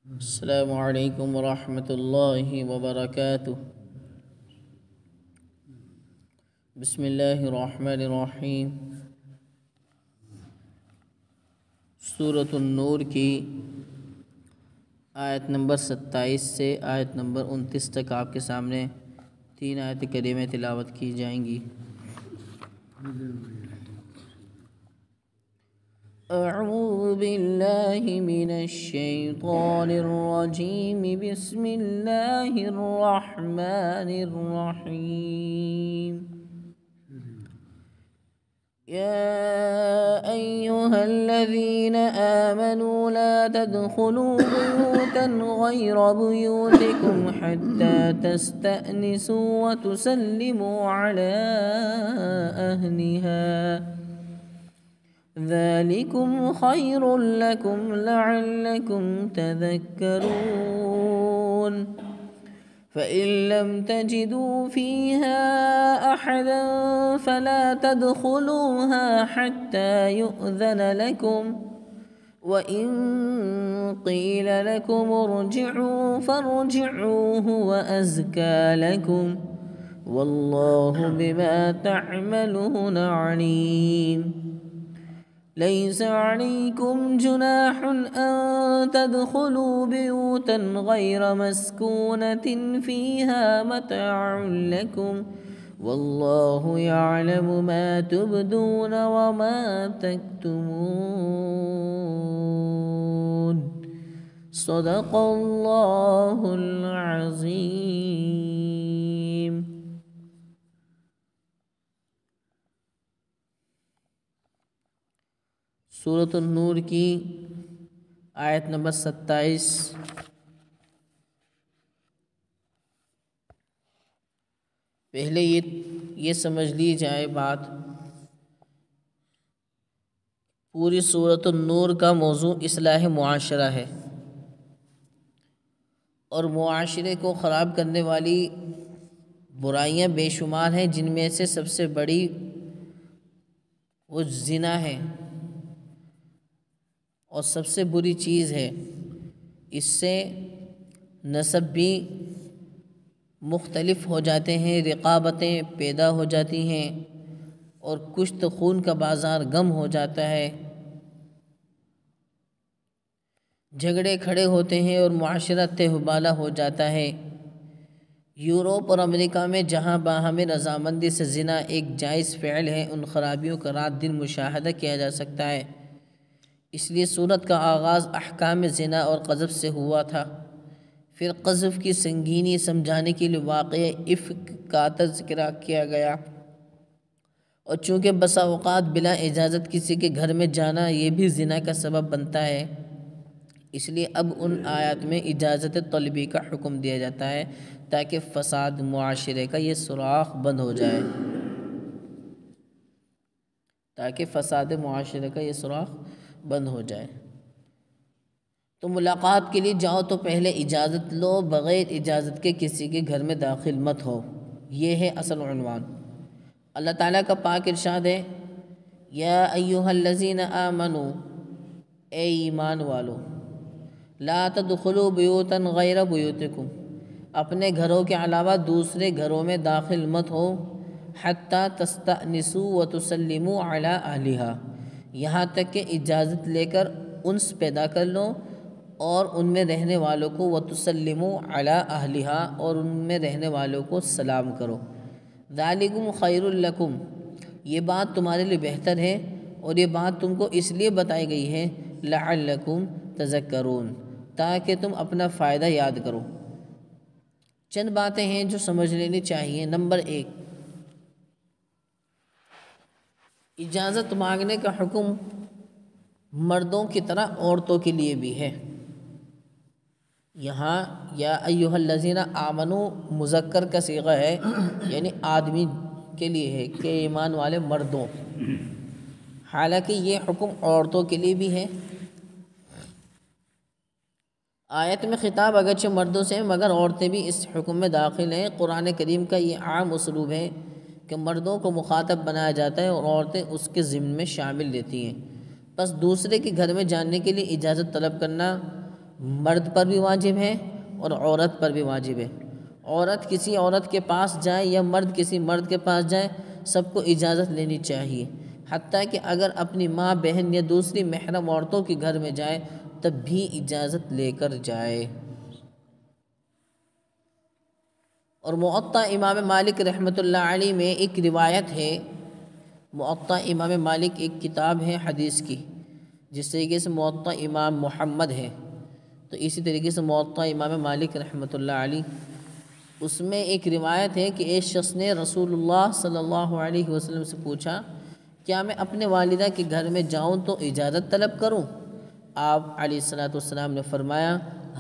السلام علیکم ورحمۃ اللہ وبرکاتہ۔ بسم اللہ الرحمن الرحیم۔ سورۃ النور کی آیت نمبر 27 سے آیت نمبر 29 تک آپ کے سامنے 3 آیت کریمہ تلاوت کی جائیں گی۔ اعوذ باللہ من الشیطان الرجیم، بسم اللہ الرحمن الرحیم۔ يا أيها الذين آمنوا لا تدخلوا بيوتا غير بيوتكم حتى تستأنسوا وتسلموا على أهلها ذلكم خير لكم لعلكم تذكرون فإن لم تجدوا فيها أحدا فلا تدخلوها حتى يؤذن لكم وإن قيل لكم ارجعوا فارجعوا هو أزكى لكم والله بما تعملون عليم ليس عليكم جناح أن تدخلوا بيوتا غير مسكونة فيها متاع لكم والله يعلم ما تبدون وما تكتمون صدق الله العظيم۔ سورۃ النور کی آیت نمبر 27۔ پہلے یہ سمجھ لی جائے بات، پوری سورۃ النور کا موضوع اصلاح معاشرہ ہے، اور معاشرے کو خراب کرنے والی برائیاں بے شمار ہیں، جن میں سے سب سے بڑی وہ زنا ہے اور سب سے بری چیز ہے۔ اس سے نسب بھی مختلف ہو جاتے ہیں، رقابتیں پیدا ہو جاتی ہیں اور کشت خون کا بازار گم ہو جاتا ہے، جھگڑے کھڑے ہوتے ہیں اور معاشرہ تہوبالہ ہو جاتا ہے۔ یورپ اور امریکہ میں جہاں باہمی رضامندی سے زنا ایک جائز فعل ہے، ان خرابیوں کا رات دن مشاہدہ کیا جا سکتا ہے۔ اس لیے سورت کا آغاز احکام زنا اور قذف سے ہوا تھا، پھر قذف کی سنگینی سمجھانے کے لیے واقعہ افک کا تذکرہ کیا گیا، اور چونکہ بسا اوقات بلا اجازت کسی کے گھر میں جانا یہ بھی زنا کا سبب بنتا ہے، اس لیے اب ان آیات میں اجازت طلبی کا حکم دیا جاتا ہے تاکہ فساد معاشرے کا یہ سوراخ بند ہو جائے، بند ہو جائے۔ تو ملاقات کے لیے جاؤ تو پہلے اجازت لو، بغیر اجازت کے کسی کے گھر میں داخل مت ہو، یہ ہے اصل عنوان۔ اللہ تعالیٰ کا پاک ارشاد ہے، یا ایہا الذین آمنوا، اے ایمان والو، لا تدخلوا بیوتا غیر بیوتکم، اپنے گھروں کے علاوہ دوسرے گھروں میں داخل مت ہو، حتی تستأنسوا وتسلموا علی اہلہا، یہاں تک کہ اجازت لے کر انس پیدا کر لو اور ان میں رہنے والوں کو وتسلموا علی اہلہا، اور ان میں رہنے والوں کو سلام کرو۔ ذالکم خیر لکم، یہ بات تمہارے لیے بہتر ہے، اور یہ بات تم کو اس لیے بتائی گئی ہے لعلکم تذکرون، تاکہ تم اپنا فائدہ یاد کرو۔ چند باتیں ہیں جو سمجھ لینی چاہیے۔ نمبر 1، اجازت مانگنے کا حکم مردوں کی طرح عورتوں کے لیے بھی ہے۔ یہاں یا ایہا الذین آمنوا مذکر کا صیغہ ہے، یعنی آدمی کے لیے ہے کہ ایمان والے مردوں، حالانکہ یہ حکم عورتوں کے لیے بھی ہے۔ آیت میں خطاب اگرچہ مردوں سے ہے، مگر عورتیں بھی اس حکم میں داخل ہیں۔ قرآن کریم کا یہ عام اسلوب ہے کہ مردوں کو مخاطب بنایا جاتا ہے اور عورتیں اس کے ضمن میں شامل لیتی ہیں۔ بس دوسرے کے گھر میں جانے کے لیے اجازت طلب کرنا مرد پر بھی واجب ہے اور عورت پر بھی واجب ہے۔ عورت کسی عورت کے پاس جائے یا مرد کسی مرد کے پاس جائے، سب کو اجازت لینی چاہیے، حتیٰ کہ اگر اپنی ماں، بہن یا دوسری محرم عورتوں کے گھر میں جائے تب بھی اجازت لے کر جائے۔ اور موطا امام مالک رحمۃ اللہ علیہ میں ایک روایت ہے، موطا امام مالک ایک کتاب ہے حدیث کی، جس طریقے سے موطا امام محمد ہے، تو اسی طریقے سے موطا امام مالک رحمۃ اللہ علیہ، اس میں ایک روایت ہے کہ ایک شخص نے رسول اللہ صلی اللہ علیہ وسلم سے پوچھا، کیا میں اپنے والدہ کے گھر میں جاؤں تو اجازت طلب کروں؟ آپ علیہ السلام نے فرمایا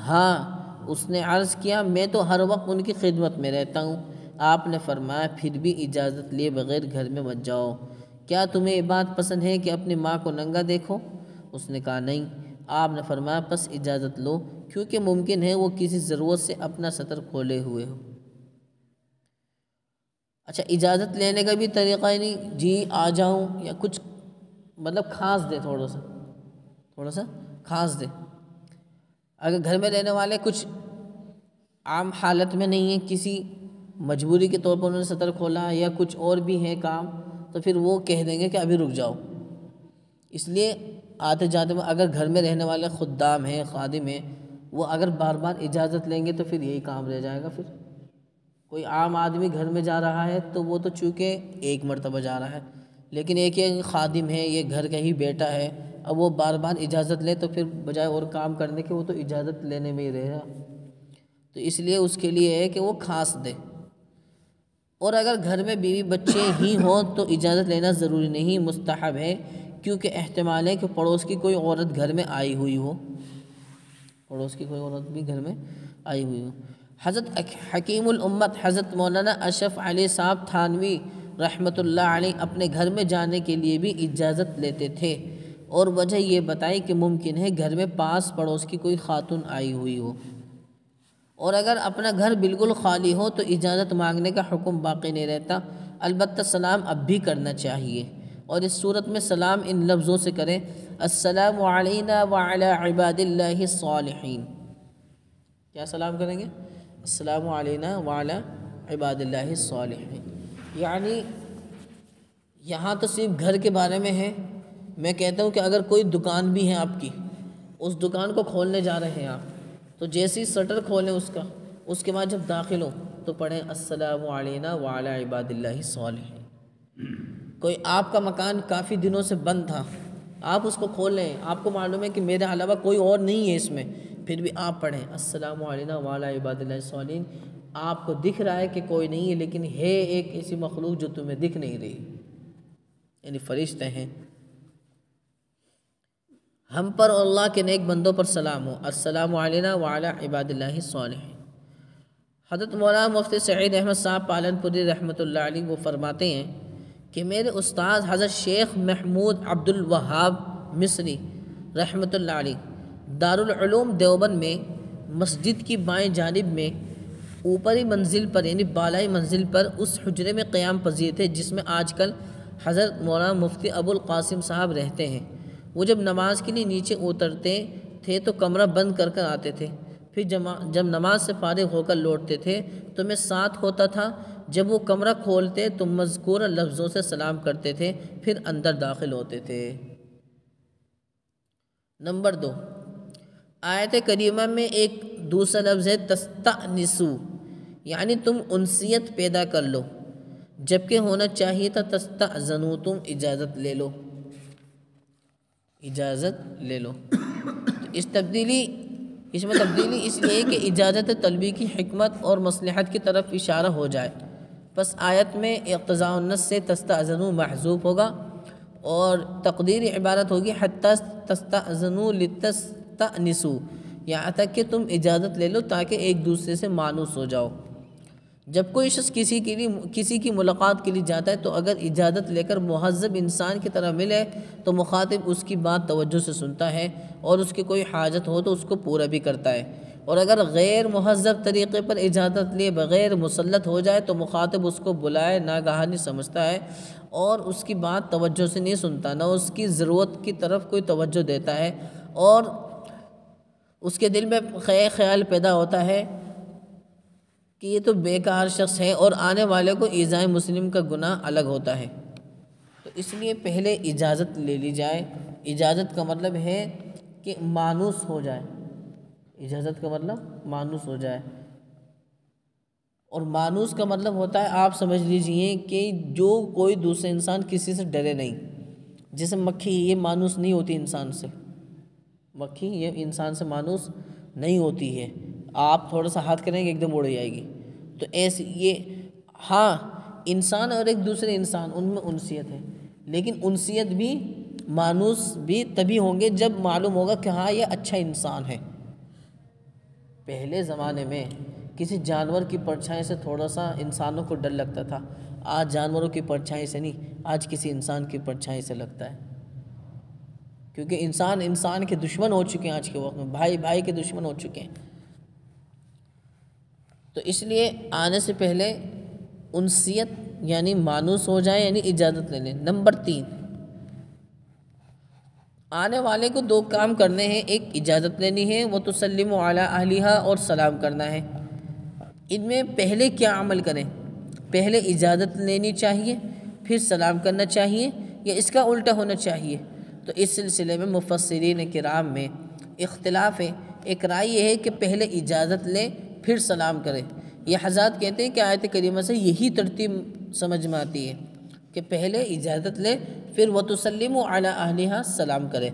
ہاں۔ اس نے عرض کیا میں تو ہر وقت ان کی خدمت میں رہتا ہوں۔ آپ نے فرمایا پھر بھی اجازت لیے بغیر گھر میں مت جاؤ۔ کیا تمہیں یہ بات پسند ہے کہ اپنی ماں کو ننگا دیکھو؟ اس نے کہا نہیں۔ آپ نے فرمایا پس اجازت لو، کیونکہ ممکن ہے وہ کسی ضرورت سے اپنا سطر کھولے ہوئے ہو۔ اچھا، اجازت لینے کا بھی طریقہ ہی نہیں جی آ جاؤں، یا کچھ مطلب خاص دے، تھوڑا سا خاص دے۔ اگر گھر میں رہنے والے کچھ عام حالت میں نہیں ہیں، کسی مجبوری کے طور پر انہوں نے سطر کھولا یا کچھ اور بھی ہے کام، تو پھر وہ کہہ دیں گے کہ ابھی رک جاؤ۔ اس لیے آتے جاتے میں اگر گھر میں رہنے والے خدام ہیں، خادم ہیں، وہ اگر بار بار اجازت لیں گے تو پھر یہی کام رہ جائے گا۔ پھر کوئی عام آدمی گھر میں جا رہا ہے تو وہ تو چونکہ ایک مرتبہ جا رہا ہے، لیکن ایک خادم ہے، یہ گھر کا ہی بیٹا ہے، اب وہ بار بار اجازت لے تو پھر بجائے اور کام کرنے کے وہ تو اجازت لینے میں ہی رہے گا، تو اس لیے اس کے لیے ہے کہ وہ خاص دے۔ اور اگر گھر میں بیوی بچے ہی ہوں تو اجازت لینا ضروری نہیں، مستحب ہے، کیونکہ احتمال ہے کہ پڑوس کی کوئی عورت گھر میں آئی ہوئی ہو، پڑوس کی کوئی عورت بھی گھر میں آئی ہوئی ہو۔ حضرت حکیم الامت حضرت مولانا اشرف علی صاحب تھانوی رحمۃ اللہ علیہ اپنے گھر میں جانے کے لیے بھی اجازت لیتے تھے، اور وجہ یہ بتائی کہ ممکن ہے گھر میں پاس پڑوس کی کوئی خاتون آئی ہوئی ہو، اور اگر اپنا گھر بالکل خالی ہو تو اجازت مانگنے کا حکم باقی نہیں رہتا، البتہ سلام اب بھی کرنا چاہیے، اور اس صورت میں سلام ان لفظوں سے کریں، السلام علینا وعلی عباد اللہ الصالحین۔ کیا سلام کریں گے؟ السلام علینا وعلی عباد اللہ الصالحین۔ یعنی یہاں تو صرف گھر کے بارے میں ہے، میں کہتا ہوں کہ اگر کوئی دکان بھی ہے آپ کی، اس دکان کو کھولنے جا رہے ہیں آپ، تو جیسے ہی شٹر کھولیں اس کے بعد جب داخل ہوں تو پڑھیں السلام علینا وعلی عباد اللہ الصالحین۔ کوئی آپ کا مکان کافی دنوں سے بند تھا، آپ اس کو کھول لیں، آپ کو معلوم ہے کہ میرے علاوہ کوئی اور نہیں ہے اس میں، پھر بھی آپ پڑھیں السلام علینا وعلی عباد اللہ الصالحین۔ آپ کو دکھ رہا ہے کہ کوئی نہیں ہے، لیکن ہے ایک ایسی مخلوق جو تمہیں دکھ نہیں رہی، یعنی فرشتے ہیں۔ ہم پر اور اللہ کے نیک بندوں پر سلام ہو، السلام علینا وعلی عباد اللہ الصالحین۔ حضرت مولانا مفتی سعید احمد صاحب پالنپوری رحمۃ اللہ علیہ وہ فرماتے ہیں کہ میرے استاد حضرت شیخ محمود عبد الوہاب مصری رحمۃ اللہ علیہ دارالعلوم دیوبند میں مسجد کی بائیں جانب میں اوپری منزل پر، یعنی بالائی منزل پر اس حجرے میں قیام پذیر تھے جس میں آج کل حضرت مولانا مفتی ابو القاسم صاحب رہتے ہیں۔ وہ جب نماز کے لیے نیچے اترتے تھے تو کمرہ بند کر کر آتے تھے، پھر جب نماز سے فارغ ہو کر لوٹتے تھے تو میں ساتھ ہوتا تھا، جب وہ کمرہ کھولتے تو مذکورہ لفظوں سے سلام کرتے تھے، پھر اندر داخل ہوتے تھے۔ نمبر 2، آیت کریمہ میں ایک دوسرا لفظ ہے تستأنسو، یعنی تم انسیت پیدا کر لو، جبکہ ہونا چاہیے تھا تستأذنو، تم اجازت لے لو، اجازت لے لو۔ اس میں تبدیلی اس لیے کہ اجازت طلبی کی حکمت اور مصلحت کی طرف اشارہ ہو جائے، پس آیت میں اقتضاء النص سے تستأذنو محذوف ہوگا اور تقدیری عبارت ہوگی حتی تستأذنو لتستأنسو، یہاں تک کہ تم اجازت لے لو تاکہ ایک دوسرے سے مانوس ہو جاؤ۔ جب کوئی شخص کسی کی ملاقات کے لیے جاتا ہے تو اگر اجازت لے کر مہذب انسان کی طرح ملے تو مخاطب اس کی بات توجہ سے سنتا ہے اور اس کی کوئی حاجت ہو تو اس کو پورا بھی کرتا ہے، اور اگر غیر مہذب طریقے پر اجازت لیے بغیر مسلط ہو جائے تو مخاطب اس کو بلائے ناگہانی سمجھتا ہے اور اس کی بات توجہ سے نہیں سنتا، نہ اس کی ضرورت کی طرف کوئی توجہ دیتا ہے، اور اس کے دل میں خیال پیدا ہوتا ہے کہ یہ تو بیکار شخص ہے اور آنے والے کو ایذائے مسلم کا گناہ الگ ہوتا ہے، تو اس لیے پہلے اجازت لے لی جائے۔ اجازت کا مطلب ہے کہ مانوس ہو جائے، اجازت کا مطلب مانوس ہو جائے، اور مانوس کا مطلب ہوتا ہے، آپ سمجھ لیجئے کہ جو کوئی دوسرے انسان کسی سے ڈرے نہیں۔ جیسے مکھی، یہ مانوس نہیں ہوتی انسان سے، مکھی یہ انسان سے مانوس نہیں ہوتی ہے، آپ تھوڑا سا ہاتھ کریں گے ایک دم اڑ جائے گی، تو ایسے یہ ہاں انسان اور ایک دوسرے انسان ان میں انسیت ہے، لیکن انسیت بھی مانوس بھی تبھی ہوں گے جب معلوم ہوگا کہ ہاں یہ اچھا انسان ہے۔ پہلے زمانے میں کسی جانور کی پرچھائی سے تھوڑا سا انسانوں کو ڈر لگتا تھا، آج جانوروں کی پرچھائی سے نہیں، آج کسی انسان کی پرچھائی سے لگتا ہے، کیونکہ انسان کے دشمن ہو چکے ہیں، آج کے وقت میں بھائی کے دشمن ہو چکے ہیں۔ تو اس لیے آنے سے پہلے انسیت یعنی مانوس ہو جائے، یعنی اجازت لے لیں۔ نمبر 3، آنے والے کو 2 کام کرنے ہیں، ایک اجازت لینی ہے، وہ تسلم علی اہلہا، اور سلام کرنا ہے۔ ان میں پہلے کیا عمل کریں؟ پہلے اجازت لینی چاہیے پھر سلام کرنا چاہیے، یا اس کا الٹا ہونا چاہیے؟ تو اس سلسلے میں مفسرین کرام میں اختلاف ہے۔ ایک رائے یہ ہے کہ پہلے اجازت لے پھر سلام کرے۔ یہ حضرات کہتے ہیں کہ آیت کریمہ سے یہی ترتیب سمجھ میں آتی ہے کہ پہلے اجازت لے پھر وَتُسَلِّمُ عَلَىٰ أَهْلِهَا سلام کرے۔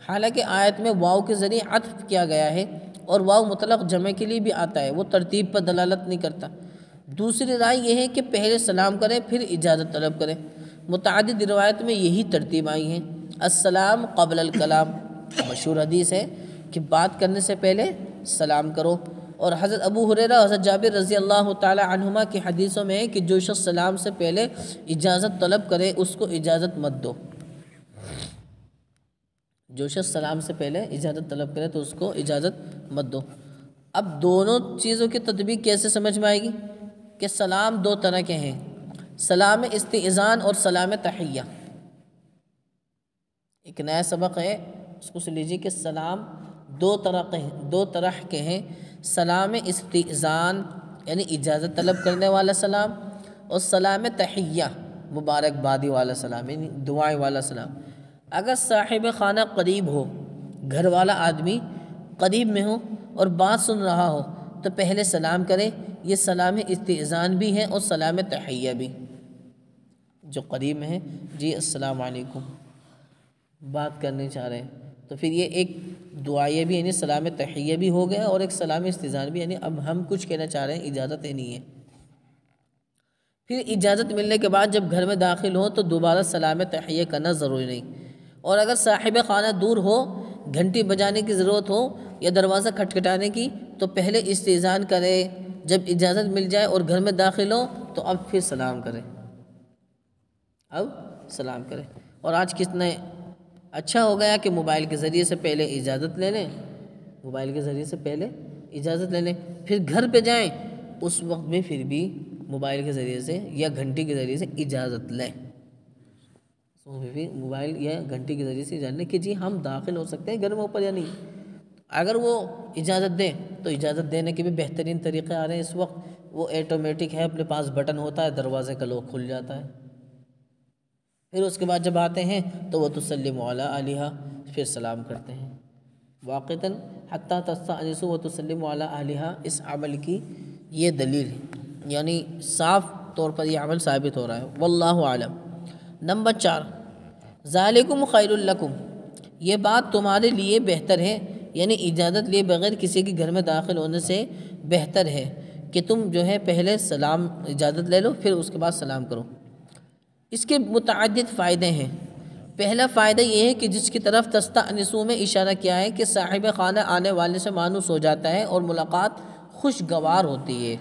حالانکہ آیت میں واو کے ذریعے عطف کیا گیا ہے، اور واو مطلق جمع کے لیے بھی آتا ہے، وہ ترتیب پر دلالت نہیں کرتا۔ دوسری رائے یہ ہے کہ پہلے سلام کرے پھر اجازت طلب کرے۔ متعدد روایت میں یہی ترتیب آئی ہیں۔ السلام قبل الکلام، مشہور حدیث ہے کہ بات کرنے سے پہلے سلام کرو، اور حضرت ابو ہریرہ اور حضرت جابر رضی اللہ تعالی عنہما کی حدیثوں میں ہے کہ جو شخص سلام سے پہلے اجازت طلب کرے اس کو اجازت مت دو۔ جو شخص سلام سے پہلے اجازت طلب کرے تو اس کو اجازت مت دو۔ اب دونوں چیزوں کی تطبیق کیسے سمجھ میں آئے گی؟ کہ سلام 2 طرح کے ہیں، سلام استئذان اور سلام تحیہ۔ ایک نیا سبق ہے، اس کو سن لیجیے کہ سلام 2 طرح کے ہیں، سلام استئذان یعنی اجازت طلب کرنے والا سلام، اور سلام تحیہ مبارکبادی والا سلام یعنی دعائیں والا سلام۔ اگر صاحب خانہ قریب ہو، گھر والا آدمی قریب میں ہو اور بات سن رہا ہو تو پہلے سلام کرے، یہ سلام استئذان بھی ہے اور سلام تحیہ بھی۔ جو قریب میں ہے، جی السلام علیکم، بات کرنے چاہ رہے ہیں، تو پھر یہ ایک دعائیہ بھی یعنی سلام تحیہ بھی ہو گیا، اور ایک سلام استئذان بھی، یعنی اب ہم کچھ کہنا چاہ رہے ہیں، اجازت نہیں ہے۔ پھر اجازت ملنے کے بعد جب گھر میں داخل ہو تو دوبارہ سلام تحیہ کرنا ضروری نہیں، اور اگر صاحب خانہ دور ہو، گھنٹی بجانے کی ضرورت ہو یا دروازہ کھٹکھٹانے کی، تو پہلے استئذان کرے، جب اجازت مل جائے اور گھر میں داخل ہو تو اب پھر سلام کرے، اب سلام کرے۔ اور آج کتنا اچھا ہو گیا کہ موبائل کے ذریعے سے پہلے اجازت لے لیں، موبائل کے ذریعے سے پہلے اجازت لے لیں، پھر گھر پہ جائیں، اس وقت میں پھر بھی موبائل کے ذریعے سے یا گھنٹی کے ذریعے سے اجازت لیں، بھی موبائل یا گھنٹی کے ذریعے سے اجازت لیں کہ جی ہم داخل ہو سکتے ہیں گھر میں اوپر یا نہیں۔ اگر وہ اجازت دیں تو اجازت دینے کے بھی بہترین طریقے آ رہے ہیں اس وقت، وہ آٹومیٹک ہے، اپنے پاس بٹن ہوتا ہے، دروازے کا لوک کھل جاتا ہے۔ پھر اس کے بعد جب آتے ہیں تو وہ تسلم علی اہلہا، پھر سلام کرتے ہیں۔ واقعتاً حتی تستأنسوا وتسلم علی اہلہا، اس عمل کی یہ دلیل ہے، یعنی صاف طور پر یہ عمل ثابت ہو رہا ہے، واللہ اعلم۔ نمبر 4، ذالکم خیر لکم، یہ بات تمہارے لیے بہتر ہے، یعنی اجازت لیے بغیر کسی کے گھر میں داخل ہونے سے بہتر ہے کہ تم جو ہے پہلے سلام اجازت لے لو پھر اس کے بعد سلام کرو۔ اس کے متعدد فائدے ہیں۔ پہلا فائدہ یہ ہے کہ جس کی طرف تستأنسوا میں اشارہ کیا ہے کہ صاحب خانہ آنے والے سے مانوس ہو جاتا ہے اور ملاقات خوشگوار ہوتی ہے۔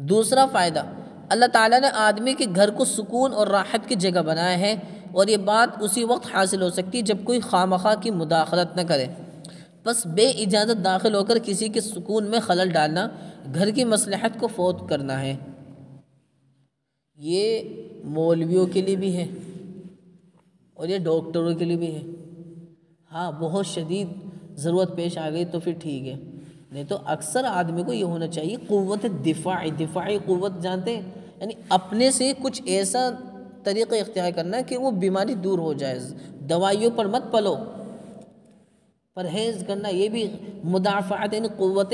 دوسرا فائدہ، اللہ تعالیٰ نے آدمی کے گھر کو سکون اور راحت کی جگہ بنایا ہے، اور یہ بات اسی وقت حاصل ہو سکتی ہے جب کوئی خواہ کی مداخلت نہ کرے۔ بس بے اجازت داخل ہو کر کسی کے سکون میں خلل ڈالنا گھر کی مصلحت کو فوت کرنا ہے۔ یہ مولویوں کے لیے بھی ہے اور یہ ڈاکٹروں کے لیے بھی ہے۔ ہاں بہت شدید ضرورت پیش آ گئی تو پھر ٹھیک ہے، نہیں تو اکثر آدمی کو یہ ہونا چاہیے قوت دفاعی قوت جانتے ہیں، یعنی اپنے سے کچھ ایسا طریقہ اختیار کرنا کہ وہ بیماری دور ہو جائے، دوائیوں پر مت پلو، پرہیز کرنا یہ بھی مدافعت یعنی قوت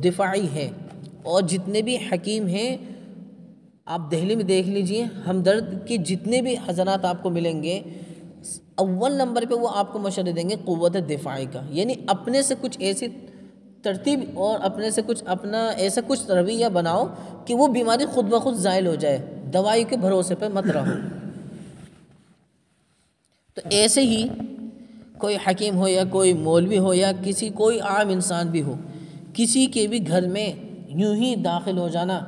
دفاعی ہے۔ اور جتنے بھی حکیم ہیں آپ دہلی میں دیکھ لیجئے، ہمدرد کے جتنے بھی حضرات آپ کو ملیں گے، اول نمبر پہ وہ آپ کو مشورہ دیں گے قوت دفاعی کا، یعنی اپنے سے کچھ ایسی ترتیب اور اپنے سے کچھ اپنا ایسا کچھ رویہ بناؤ کہ وہ بیماری خود بخود زائل ہو جائے، دوائی کے بھروسے پہ مت رہو۔ تو ایسے ہی کوئی حکیم ہو یا کوئی مولوی ہو یا کوئی عام انسان بھی ہو، کسی کے بھی گھر میں یوں ہی داخل ہو جانا،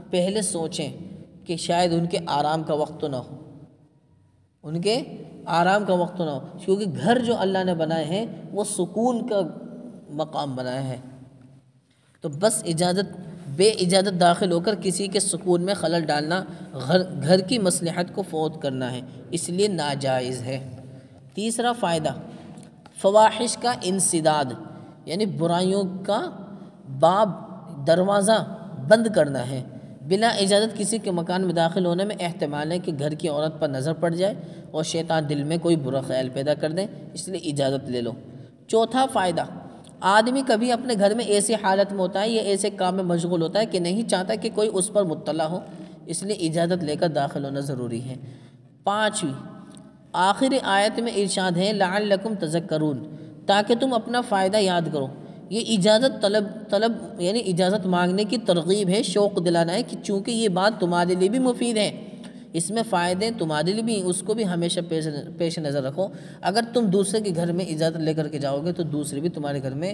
پہلے سوچیں کہ شاید ان کے آرام کا وقت تو نہ ہو، ان کے آرام کا وقت تو نہ ہو، کیونکہ گھر جو اللہ نے بنائے ہیں وہ سکون کا مقام بنایا ہے، تو بس بے اجازت داخل ہو کر کسی کے سکون میں خلل ڈالنا گھر کی مصلحت کو فوت کرنا ہے، اس لیے ناجائز ہے۔ تیسرا فائدہ، فواحش کا انسداد، یعنی برائیوں کا باب دروازہ بند کرنا ہے۔ بلا اجازت کسی کے مکان میں داخل ہونے میں احتمال ہے کہ گھر کی عورت پر نظر پڑ جائے اور شیطان دل میں کوئی برا خیال پیدا کر دے، اس لیے اجازت لے لو۔ چوتھا فائدہ، آدمی کبھی اپنے گھر میں ایسی حالت میں ہوتا ہے یا ایسے کام میں مشغول ہوتا ہے کہ نہیں چاہتا کہ کوئی اس پر مطلع ہو، اس لیے اجازت لے کر داخل ہونا ضروری ہے۔ پانچویں، آخری آیت میں ارشاد ہے لعلکم تذکرون، تاکہ تم اپنا فائدہ یاد کرو۔ یہ اجازت طلب یعنی اجازت مانگنے کی ترغیب ہے، شوق دلانا ہے کہ چونکہ یہ بات تمہارے لیے بھی مفید ہے، اس میں فائدے تمہارے لیے بھی، اس کو بھی ہمیشہ پیش نظر رکھو۔ اگر تم دوسرے کے گھر میں اجازت لے کر کے جاؤ گے تو دوسرے بھی تمہارے گھر میں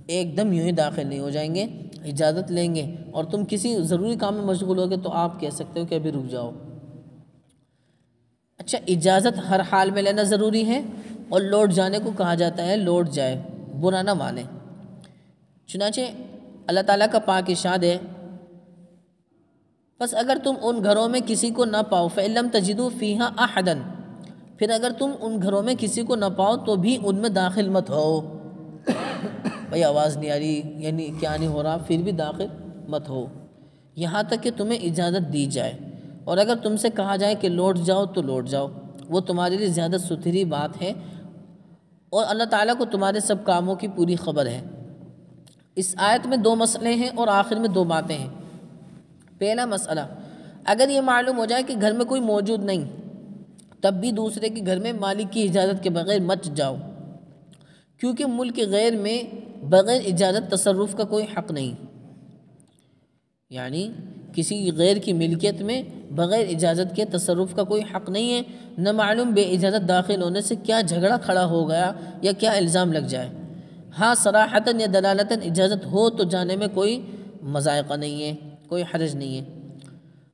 ایک دم یوں ہی داخل نہیں ہو جائیں گے، اجازت لیں گے، اور تم کسی ضروری کام میں مشغول ہوگے تو آپ کہہ سکتے ہو کہ ابھی رک جاؤ۔ اچھا، اجازت ہر حال میں لینا ضروری ہے، اور لوٹ جانے کو کہا جاتا ہے لوٹ جائے، برا نہ مانے۔ چنانچہ اللہ تعالیٰ کا پاک ارشاد ہے بس اگر تم ان گھروں میں کسی کو نہ پاؤ فَإِن لَمْ تَجِدُوا فِيهَا أَحَدًا، پھر اگر تم ان گھروں میں کسی کو نہ پاؤ تو بھی ان میں داخل مت ہو۔ بھئی آواز نہیں آ رہی، یعنی کیا نہیں ہو رہا، پھر بھی داخل مت ہو یہاں تک کہ تمہیں اجازت دی جائے، اور اگر تم سے کہا جائے کہ لوٹ جاؤ تو لوٹ جاؤ، وہ تمہارے لیے زیادہ ستھری بات ہے، اور اللہ تعالیٰ کو تمہارے سب کاموں کی پوری خبر ہے۔ اس آیت میں دو مسئلے ہیں اور آخر میں دو باتیں ہیں۔ پہلا مسئلہ، اگر یہ معلوم ہو جائے کہ گھر میں کوئی موجود نہیں، تب بھی دوسرے کے گھر میں مالک کی اجازت کے بغیر مت جاؤ، کیونکہ ملک غیر میں بغیر اجازت تصرف کا کوئی حق نہیں، یعنی کسی غیر کی ملکیت میں بغیر اجازت کے تصرف کا کوئی حق نہیں ہے، نہ معلوم بے اجازت داخل ہونے سے کیا جھگڑا کھڑا ہو گیا یا کیا الزام لگ جائے۔ ہاں صراحتاً یا دلالتاً اجازت ہو تو جانے میں کوئی مضائقہ نہیں ہے، کوئی حرج نہیں ہے۔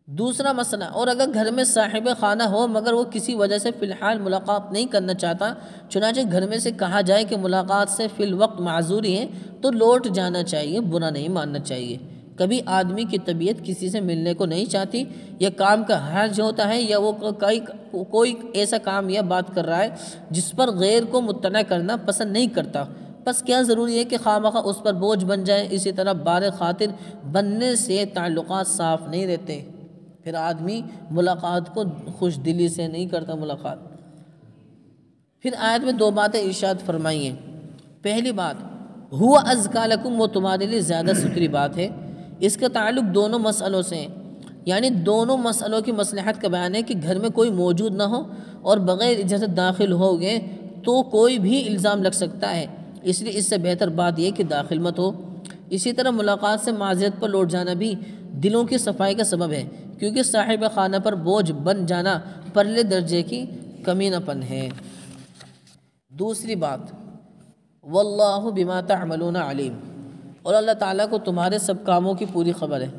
دوسرا مسئلہ، اور اگر گھر میں صاحب خانہ ہو مگر وہ کسی وجہ سے فی الحال ملاقات نہیں کرنا چاہتا، چنانچہ گھر میں سے کہا جائے کہ ملاقات سے فی الوقت معذوری ہے، تو لوٹ جانا چاہیے، برا نہیں ماننا چاہیے۔ کبھی آدمی کی طبیعت کسی سے ملنے کو نہیں چاہتی، یا کام کا حرج ہوتا ہے، یا وہ کوئی ایسا کام یا بات کر رہا ہے جس پر غیر کو مطلع کرنا پسند نہیں کرتا، بس کیا ضروری ہے کہ خواہ اس پر بوجھ بن جائے۔ اسی طرح بار خاطر بننے سے تعلقات صاف نہیں رہتے، پھر آدمی ملاقات کو خوش دلی سے نہیں کرتا ملاقات۔ پھر آیت میں دو باتیں ارشاد فرمائی ہیں۔ پہلی بات، ہوا ازکا لکم، وہ تمہارے لیے زیادہ ستھری بات ہے، اس کا تعلق دونوں مسئلوں سے ہیں، یعنی دونوں مسئلوں کی مصلحت کا بیان ہے کہ گھر میں کوئی موجود نہ ہو اور بغیر اجازت داخل ہو گئے تو کوئی بھی الزام لگ سکتا ہے، اس لیے اس سے بہتر بات یہ کہ داخل مت ہو۔ اسی طرح ملاقات سے معذرت پر لوٹ جانا بھی دلوں کی صفائی کا سبب ہے، کیونکہ صاحب خانہ پر بوجھ بن جانا پرلے درجے کی کمینہ پن ہے۔ دوسری بات، واللہ بما تعملون علیم، اور اللہ تعالیٰ کو تمہارے سب کاموں کی پوری خبر ہے۔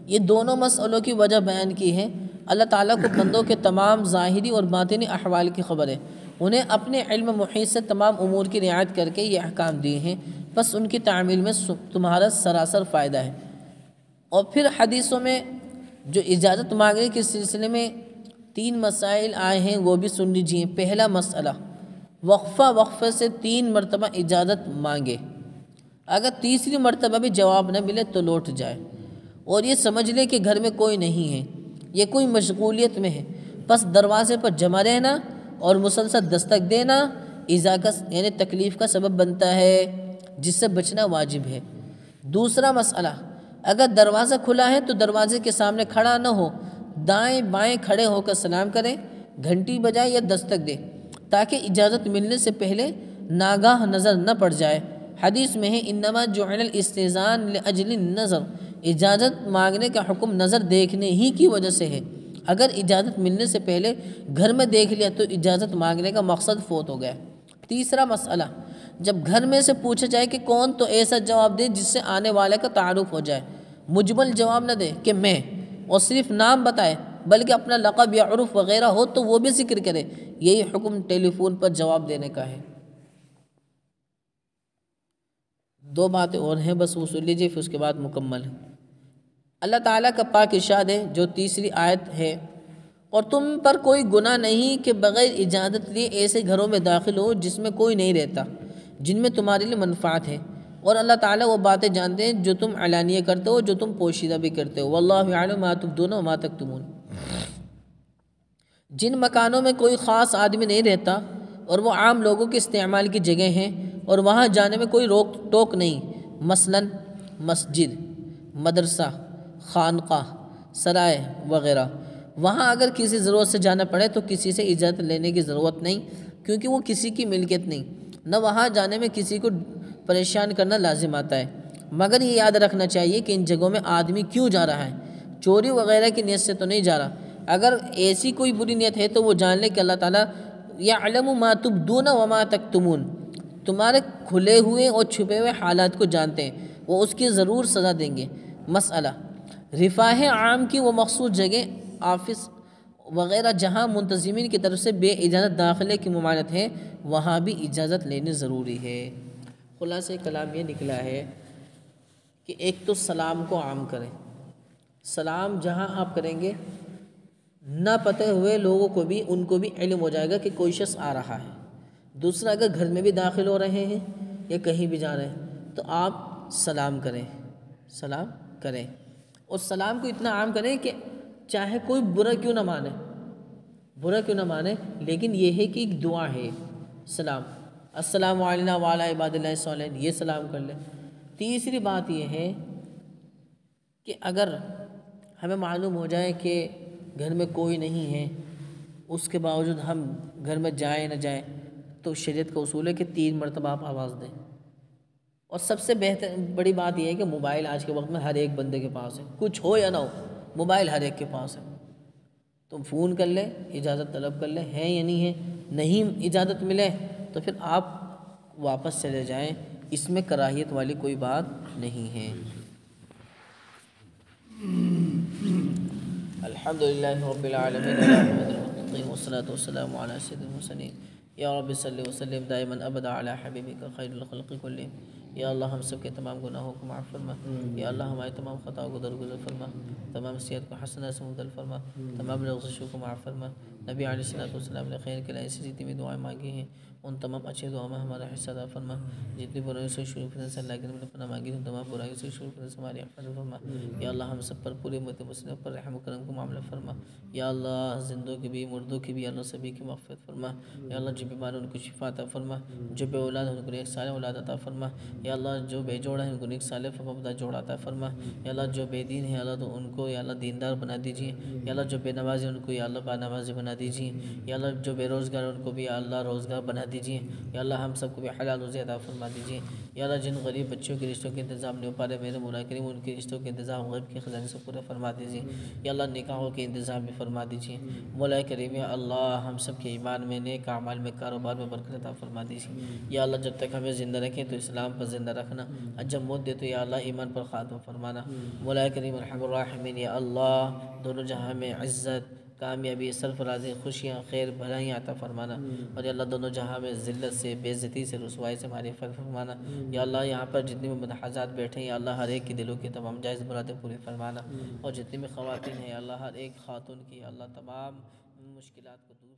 یہ دونوں مسئلوں کی وجہ بیان کی ہے۔ اللہ تعالیٰ کو بندوں کے تمام ظاہری اور باطنی احوال کی خبر ہے، انہیں اپنے علم محیط سے تمام امور کی رعایت کر کے یہ احکام دیے ہیں، بس ان کی تعمیل میں تمہارا سراسر فائدہ ہے۔ اور پھر حدیثوں میں جو اجازت مانگنے کے سلسلے میں 3 مسائل آئے ہیں وہ بھی سن لیجئے۔ پہلا مسئلہ، وقفہ وقفے سے 3 مرتبہ اجازت مانگے، اگر تیسری مرتبہ بھی جواب نہ ملے تو لوٹ جائے، اور یہ سمجھ لے کہ گھر میں کوئی نہیں ہے، یہ کوئی مشغولیت میں ہے، بس دروازے پر جمع رہنا اور مسلسل دستک دینا ایذا کا یعنی تکلیف کا سبب بنتا ہے، جس سے بچنا واجب ہے۔ دوسرا مسئلہ، اگر دروازہ کھلا ہے تو دروازے کے سامنے کھڑا نہ ہو، دائیں بائیں کھڑے ہو کر سلام کریں، گھنٹی بجائے یا دستک دے تاکہ اجازت ملنے سے پہلے ناگاہ نظر نہ پڑ جائے۔ حدیث میں ہے انما جعل الاستئذان لاجل النظر، اجازت مانگنے کا حکم نظر دیکھنے ہی کی وجہ سے ہے، اگر اجازت ملنے سے پہلے گھر میں دیکھ لیا تو اجازت مانگنے کا مقصد فوت ہو گیا۔ تیسرا مسئلہ، جب گھر میں سے پوچھا جائے کہ کون، تو ایسا جواب دے جس سے آنے والے کا تعارف ہو جائے، مجمل جواب نہ دے کہ میں، اور صرف نام بتائے، بلکہ اپنا لقب یا عرف وغیرہ ہو تو وہ بھی ذکر کرے۔ یہی حکم ٹیلی فون پر جواب دینے کا ہے۔ 2 باتیں اور ہیں، بس وہ سن لیجیے پھر اس کے بعد مکمل ہے۔ اللہ تعالیٰ کا پاک ارشاد ہے جو تیسری آیت ہے، اور تم پر کوئی گناہ نہیں کہ بغیر اجازت لیے ایسے گھروں میں داخل ہو جس میں کوئی نہیں رہتا، جن میں تمہارے لیے منفعت ہے، اور اللہ تعالیٰ وہ باتیں جانتے ہیں جو تم علانیہ کرتے ہو، جو تم پوشیدہ بھی کرتے ہو۔ واللہ یعلم ما تبدون وما تکتمون۔ جن مکانوں میں کوئی خاص آدمی نہیں رہتا اور وہ عام لوگوں کے استعمال کی جگہ ہیں اور وہاں جانے میں کوئی روک ٹوک نہیں، مثلا مسجد، مدرسہ، خانقاہ، سرائے وغیرہ، وہاں اگر کسی ضرورت سے جانا پڑے تو کسی سے اجازت لینے کی ضرورت نہیں، کیونکہ وہ کسی کی ملکیت نہیں، نہ وہاں جانے میں کسی کو پریشان کرنا لازم آتا ہے۔ مگر یہ یاد رکھنا چاہیے کہ ان جگہوں میں آدمی کیوں جا رہا ہے، چوری وغیرہ کی نیت سے تو نہیں جا رہا۔ اگر ایسی کوئی بری نیت ہے تو وہ جان لے کہ اللہ تعالیٰ یعلم ما تبدون وما تکتمون، تمہارے کھلے ہوئے اور چھپے ہوئے حالات کو جانتے ہیں، وہ اس کی ضرور سزا دیں گے۔ مسئلہ، رفاہ عام کی وہ مخصوص جگہ، آفس وغیرہ جہاں منتظمین کی طرف سے بے اجازت داخلے کی ممانعت ہے، وہاں بھی اجازت لینی ضروری ہے۔ خلاصہ کلام یہ نکلا ہے کہ ایک تو سلام کو عام کریں، سلام جہاں آپ کریں گے نہ پتہ ہوئے لوگوں کو بھی، ان کو بھی علم ہو جائے گا کہ کوئی شخص آ رہا ہے۔ دوسرا، اگر گھر میں بھی داخل ہو رہے ہیں یا کہیں بھی جا رہے ہیں تو آپ سلام کریں، سلام کریں، اور سلام کو اتنا عام کریں کہ چاہے کوئی برا کیوں نہ مانے، برا کیوں نہ مانے، لیکن یہ ہے کہ ایک دعا ہے سلام، السلام علینا وعلی عباد اللہ الصالحین، یہ سلام کر لیں۔ تیسری بات یہ ہے کہ اگر ہمیں معلوم ہو جائے کہ گھر میں کوئی نہیں ہے، اس کے باوجود ہم گھر میں جائیں نہ جائیں، تو شریعت کا اصول ہے کہ 3 مرتبہ آپ آواز دیں۔ اور سب سے بڑی بات یہ ہے کہ موبائل آج کے وقت میں ہر ایک بندے کے پاس ہے، کچھ ہو یا نہ ہو، موبائل ہر ایک کے پاس ہے۔ تم فون کر لیں، اجازت طلب کر لیں، ہے یا نہیں ہے، نہیں اجازت ملے تو پھر آپ واپس چلے جائیں، اس میں کراہیت والی کوئی بات نہیں ہے۔ الحمدللہ رب العالمین والصلاة والسلام علی سید المرسلین، یا رب صلی وسلم دائما ابدا علی حبیبک خیر الخلق کلہم۔ یا اللہ ہم سب کے تمام گناہوں کو معاف فرما، یا اللہ ہمارے تمام خطاؤں کو درگزر فرما، تمام سیئات کو حسنہ سے مبدل فرما، تمام لغزشوں کو معاف فرما۔ نبی علیہ السلام نے خیر کے لیے ایسی جتنی بھی دعائیں مانگی ہیں ان تمام اچھی دعاؤں میں ہمارا حصہ عطا فرما، جتنی برائیوں سے شروع کرنے سے اللہ کے نبی نے پناہ مانگی ان تمام برائیوں سے شروع کرنے سے ہماری حفاظت فرما۔ یا اللہ ہم سب پر، پوری امت مسلمہ پر رحم و کرم کو معاملہ فرما۔ یا اللہ زندوں کی بھی مردوں کی بھی اللہ سبھی کی مغفرت فرما۔ یا اللہ جو بیمار ہیں ان کو شفا عطا فرما، جو بے اولاد ہیں ان کو نیک صالح اولاد عطا فرما۔ یا اللہ جو بے جوڑا ہیں ان کو نیک صالح فرما جوڑا عطا فرما۔ یا اللہ جو بے دین ہیں اللہ تو ان کو یا اللہ دیندار بنا دیجیے۔ یا اللہ جو بے نمازی ہیں ان کو یا اللہ با نمازی بنا دیجیے۔ یا اللہ جو بے روزگار ہیں ان کو بھی یا اللہ روزگار بنا دیجیے۔ یا اللہ ہم سب کو بھی حلال روزی عطا فرما دیجیے۔ یا اللہ جن غریب بچوں کے رشتوں کے انتظام نہیں ہو پا رہے میرے مولا کریم ان کے رشتوں کے انتظام غیب کے خزانے سے پورے فرما دیجیے۔ یا اللہ نکاحوں کے انتظام بھی فرما دیجیے۔ مولا کریم یا اللہ ہم سب کے ایمان میں، نیک اعمال میں، کاروبار میں برکت عطا فرما دیجیے۔ یا اللہ جب تک ہمیں زندہ رکھیں تو اسلام پر زندہ رکھنا، اور جب موت دے تو یا اللہ ایمان پر خاتمہ فرمانا۔ مولا کریم ارحم الراحمین یا اللہ دونوں جہاں میں عزت، کامیابی، سرفرازی، خوشیاں، خیر، بھلائیاں عطا فرمانا، اور یا اللہ دونوں جہاں میں ذلت سے، بے عزتی سے، رسوائی سے ہماری حفاظت فرمانا۔ یا اللہ یہاں پر جتنی بھی متحزات بیٹھے ہیں یا اللہ ہر ایک کی دلوں کی تمام جائز مرادیں پوری فرمانا، اور جتنی بھی خواتین ہیں یا اللہ ہر ایک خاتون کی یا اللہ تمام مشکلات کو دور